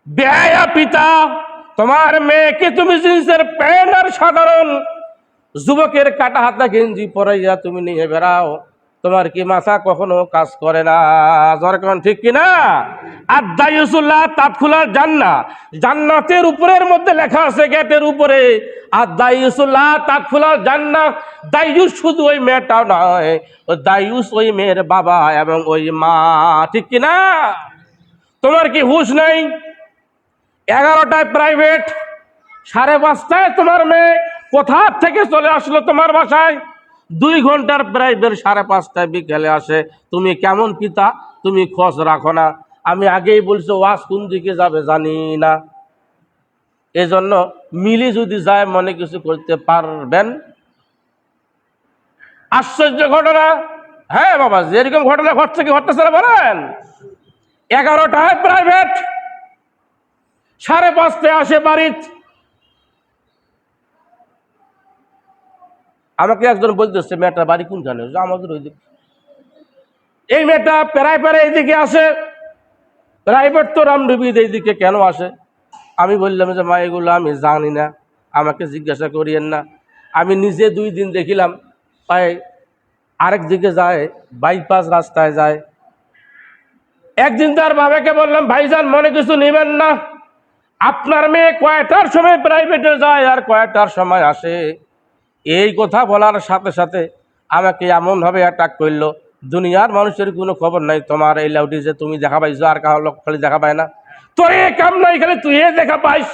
বেহায়া পিতা, তোমার মেয়েকে তুমি জিন্সের প্যান্ট আর সাধারণ যুবকের কাটা হাতা গেঞ্জি পরাইয়া তুমি নিয়ে বেড়াও, তোমার কি মাথা কখনো কাজ করে না? যখন ঠিক কিনা? আদায়ুসুল্লাহ তাদখুলাল জান্নাহ, জান্নাতের উপরের মধ্যে লেখা আছে গেটের উপরে আদায়ুসুল্লাহ তাদখুলাল জান্নাহ। দায়ুস শুধু ওই মেয়েটাও নয়, ওই দায়ুস ওই মেয়ের বাবা এবং ওই মা, ঠিক কিনা? তোমার কি হুঁশ নাই? 11টায় প্রাইভেট, 5:30টায় তোমার মেয়ে কোথা থেকে চলে আসলো তোমার বাসায়? 2 ঘন্টার প্রাইভেট, 5:30টায় বিকেলে আসে। তুমি কেমন পিতা, তুমি খোঁজ রাখো না। আমি আগেই বলছি ওয়াজ কোন দিকে যাবে জানি না, এজন্য মিলি যদি যায় মনে কিছু করতে পারবেন। আশ্চর্য ঘটনা। হ্যাঁ বাবা, যেরকম ঘটনা ঘটছে কি ঘটতেছে না বলেন? 11টায় প্রাইভেট, 5:30টায় আসে বাড়িতে। আমাকে একজন বলতেছে মেয়েটার বাড়ি কোনখানে? আমাদের ওই দিকে। এই মেয়েটা প্রায় এইদিকে আসে, প্রাইভেট তো রামডুবিদ এইদিকে কেন আসে? আমি বললাম যে মা এগুলো আমি জানি না, আমাকে জিজ্ঞাসা করিয়েন না। আমি নিজে 2 দিন দেখিলাম প্রায় আরেক দিকে যায়, বাইপাস রাস্তায় যায়। একদিন তার বাবাকে বললাম ভাইজান মনে কিছু নেবেন না, আপনার মেয়ে কয়টার সময় প্রাইভেটে যায় আর কয়টার সময় আসে? এই কথা বলার সাথে সাথে আমাকে এমনভাবে অ্যাটাক করলো, দুনিয়ার মানুষের কোনো খবর নাই, তোমার এই লাউটি যে তুমি দেখা পাইছো আর কারো লোক খালি দেখা পায় না, তোর এ কাম নাই, খালি তুই দেখা পাইস।